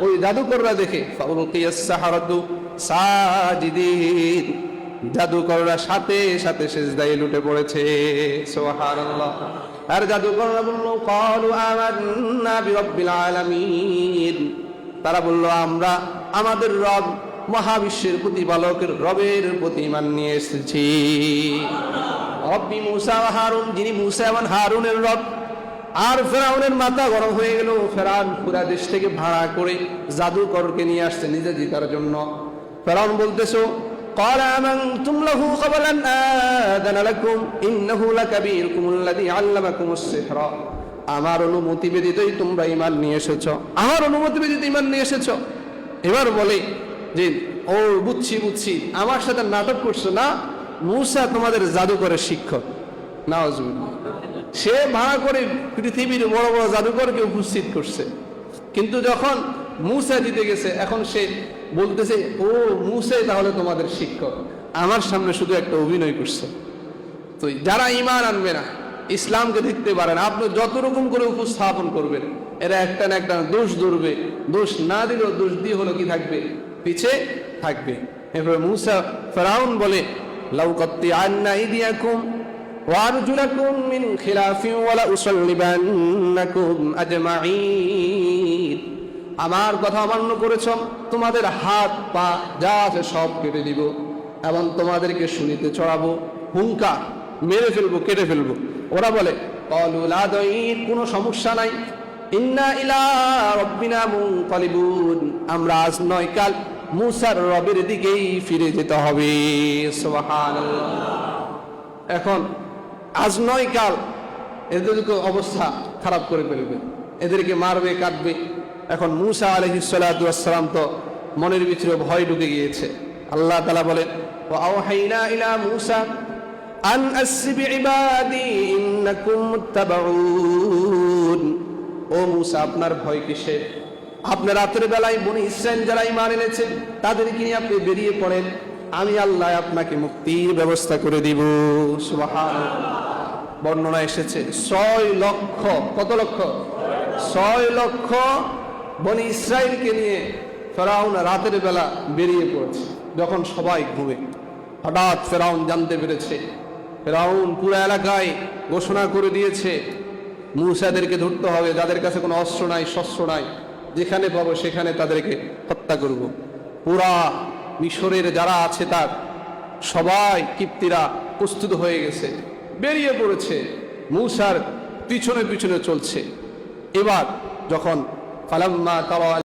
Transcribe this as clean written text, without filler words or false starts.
ওই জাদুকররা দেখে ফাউলকিয়াস সাহারাতু সাজিদিন, জাদুকররা সাথে সাথে সিজদায় লুটে পড়েছে। সুবহানাল্লাহ। আর জাদুকররা বলল ক্বালু আমান্না বিরাব্বিল আলামিন, তারা বলল আমরা আমাদের রব মহাবিশ্বের প্রতিপালকের রবের প্রতি ঈমান নিয়ে এসেছি। রব্বি মুসা ওয়া হারুন, যিনি মুসা এবং হারুনের রব। আর ফেরাউনের মাথা গরম হয়ে গেল। ফেরাউন পুরা দেশ থেকে ভাড়া করে জাদুকরকে নিয়ে আসছে নিজে জিতার জন্য। ফেরাউন বলতেছো قال آمنتم له قبل أن آذن لكم إنه لكبيركم الذي علمكم السحر, আমার অনুমতি ব্যতীতই তোমরা ঈমান নিয়ে এসেছো, আমার অনুমতি ব্যতীত ঈমান নিয়ে এসেছো। এবার বলে যে ও বুঝছি বুঝছি, আমার সাথে নাটক করছো না, মুসা তোমাদের জাদুকরের শিক্ষক। নাউজুবিল্লাহ। সে ভাড়া করে পৃথিবীর বড় বড় জাদুকরকে উপস্থিত করছে, কিন্তু যখন মুসা জিতে গেছে এখন সে বলতেছে ও মুসাই তাহলে তোমাদের শিক্ষক, আমার সামনে শুধু একটা অভিনয় করছে। তো যারা ঈমান আনবে না, ইসলামকে দেখতে পারে না, আপনি যত রকম করে উপস্থাপন করবেন এরা একটা না একটা দোষ ধরবে, দোষ না দিলেও দোষ দিয়ে হলো কি থাকবে, পিছে থাকবে। এরপরে মুসা ফেরাউন বলে লাউ কাত্তিআন্না আইদিয়াকুম ওয়া আরজুলাকুম মিন খিলাফিন ওয়া লা উসাল্লিবান্নাকুম আজমাঈন, আমার কথা অমান্য করেছ, তোমাদের হাত পা যা আছে সব কেটে দিব এবং তোমাদেরকে শুনিতে চড়াবো, হুঙ্কা মেরে ফেলবো, কেটে ফেলবো। ওরা বলে ক্বালু লা দাইর, কোনো সমস্যা নাই, ইন্না ইলা রাব্বিনা মুনকালিবুন, আমরা আজ নয় কাল মুসার রবের দিকেই ফিরে যেতে হবে। সুবহানাল্লাহ। এখন আজ নয় কাল এদেরকে অবস্থা খারাপ করে ফেলবে, এদেরকে মারবে, কাটবে। এখন মুসা আলাইহিস সালাতু ওয়াস সালাম তো মনের ভিতরে ভয় ঢুকে গিয়েছে। আল্লাহ তাআলা বলেন ওয়া আওহাইনা ইলা মুসা আন আসরি বিইবাদি ইন্নাকুম মুত্তাবাউন, ও মুসা আপনার ভয় কিসের? আপনি রাতের বেলায় বনি ইসরাইল যারা ঈমান এনেছে তাদেরকে নিয়ে আপনি বেরিয়ে পড়েন, আমি আল্লাহ আপনাকে মুক্তির ব্যবস্থা করে দিব। সুবহানাল্লাহ। বর্ণনা এসেছে 6 লক্ষ, কত লক্ষ? 6 লক্ষ বনি ইসরাইলকে নিয়ে ফেরাউন রাতের বেলা বেরিয়ে পড়েছে। যখন সবাই ঘুমে, হঠাৎ ফেরাউন জানতে পেরেছে, ফেরাউন পুরো এলাকায় ঘোষণা করে দিয়েছে মুসাদেরকে ধরতে হবে, যাদের কাছে কোনো অস্ত্র নাই, শস্ত্র নাই, যেখানে পাবো সেখানে তাদেরকে হত্যা করব। পুরা মিশরের যারা আছে তার সবাই কিপ্তিরা প্রস্তুত হয়ে গেছে, বেরিয়ে পড়েছে, মুসার পিছনে পিছনে চলছে। এবার যখন ফালাম্মা তারা